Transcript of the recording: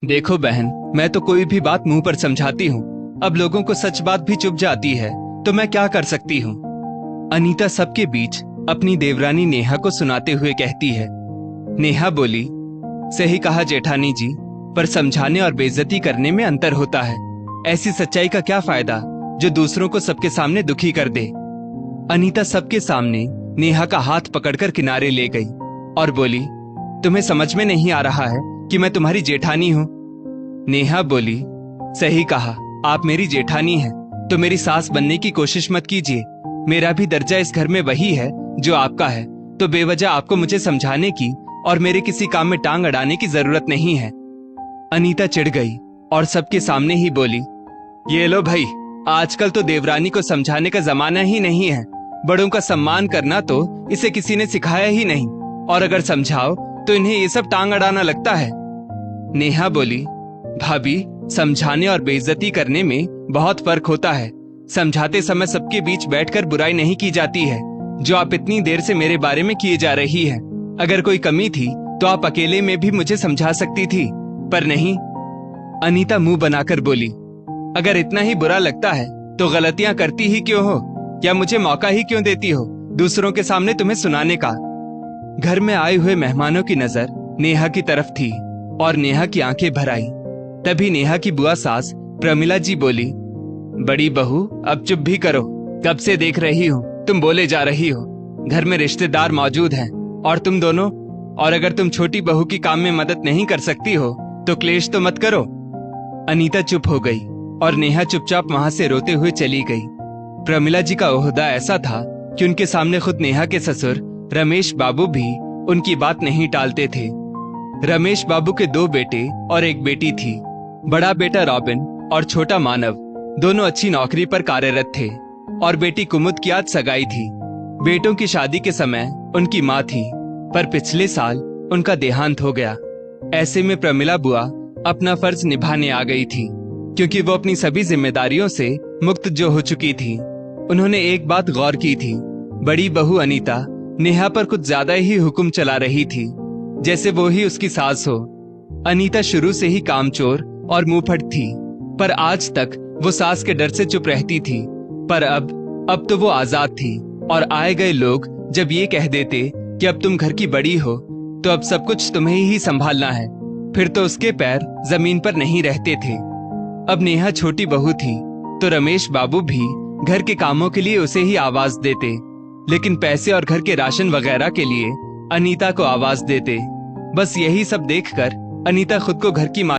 देखो बहन, मैं तो कोई भी बात मुंह पर समझाती हूँ, अब लोगों को सच बात भी चुभ जाती है, तो मैं क्या कर सकती हूँ। अनीता सबके बीच अपनी देवरानी नेहा को सुनाते हुए कहती है। नेहा बोली, सही कहा जेठानी जी, पर समझाने और बेइज्जती करने में अंतर होता है। ऐसी सच्चाई का क्या फायदा जो दूसरों को सबके सामने दुखी कर दे। अनीता सबके सामने नेहा का हाथ पकड़कर किनारे ले गई और बोली, तुम्हें समझ में नहीं आ रहा है कि मैं तुम्हारी जेठानी हूँ। नेहा बोली, सही कहा, आप मेरी जेठानी हैं, तो मेरी सास बनने की कोशिश मत कीजिए। मेरा भी दर्जा इस घर में वही है जो आपका है, तो बेवजह आपको मुझे समझाने की और मेरे किसी काम में टांग अड़ाने की जरूरत नहीं है। अनीता चिढ़ गई और सबके सामने ही बोली, ये लो भाई, आजकल तो देवरानी को समझाने का जमाना ही नहीं है। बड़ों का सम्मान करना तो इसे किसी ने सिखाया ही नहीं, और अगर समझाओ तो इन्हें ये सब टांग अड़ाना लगता है। नेहा बोली, भाभी, समझाने और बेइज्जती करने में बहुत फर्क होता है। समझाते समय सबके बीच बैठकर बुराई नहीं की जाती है, जो आप इतनी देर से मेरे बारे में किए जा रही है। अगर कोई कमी थी तो आप अकेले में भी मुझे समझा सकती थी, पर नहीं। अनीता मुंह बनाकर बोली, अगर इतना ही बुरा लगता है तो गलतियां करती ही क्यों हो, या मुझे मौका ही क्यों देती हो दूसरों के सामने तुम्हें सुनाने का। घर में आए हुए मेहमानों की नजर नेहा की तरफ थी और नेहा की आंखें भर आई। तभी नेहा की बुआ सास प्रमिला जी बोली, बड़ी बहू, अब चुप भी करो, कब से देख रही हूँ तुम बोले जा रही हो। घर में रिश्तेदार मौजूद हैं और तुम दोनों, और अगर तुम छोटी बहू की काम में मदद नहीं कर सकती हो तो क्लेश तो मत करो। अनीता चुप हो गई और नेहा चुपचाप वहां से रोते हुए चली गई। प्रमिला जी का ओहदा ऐसा था कि उनके सामने खुद नेहा के ससुर रमेश बाबू भी उनकी बात नहीं टालते थे। रमेश बाबू के 2 बेटे और 1 बेटी थी। बड़ा बेटा रॉबिन और छोटा मानव दोनों अच्छी नौकरी पर कार्यरत थे और बेटी कुमुद की आज सगाई थी। बेटों की शादी के समय उनकी माँ थी, पर पिछले साल उनका देहांत हो गया। ऐसे में प्रमिला बुआ अपना फर्ज निभाने आ गई थी, क्योंकि वो अपनी सभी जिम्मेदारियों से मुक्त जो हो चुकी थी। उन्होंने एक बात गौर की थी, बड़ी बहू अनीता नेहा पर कुछ ज्यादा ही हुक्म चला रही थी, जैसे वो ही उसकी सास हो। अनीता शुरू से ही कामचोर और मुंहफट थी, पर आज तक वो सास के डर से चुप रहती थी। पर अब तो वो आजाद थी, और आए गए लोग जब ये कह देते कि अब तुम घर की बड़ी हो तो अब सब कुछ तुम्हें ही संभालना है, फिर तो उसके पैर जमीन पर नहीं रहते थे। अब नेहा छोटी बहू थी तो रमेश बाबू भी घर के कामों के लिए उसे ही आवाज देते, लेकिन पैसे और घर के राशन वगैरह के लिए अनीता को आवाज देते। बस यही सब देखकर अनीता खुद को घर की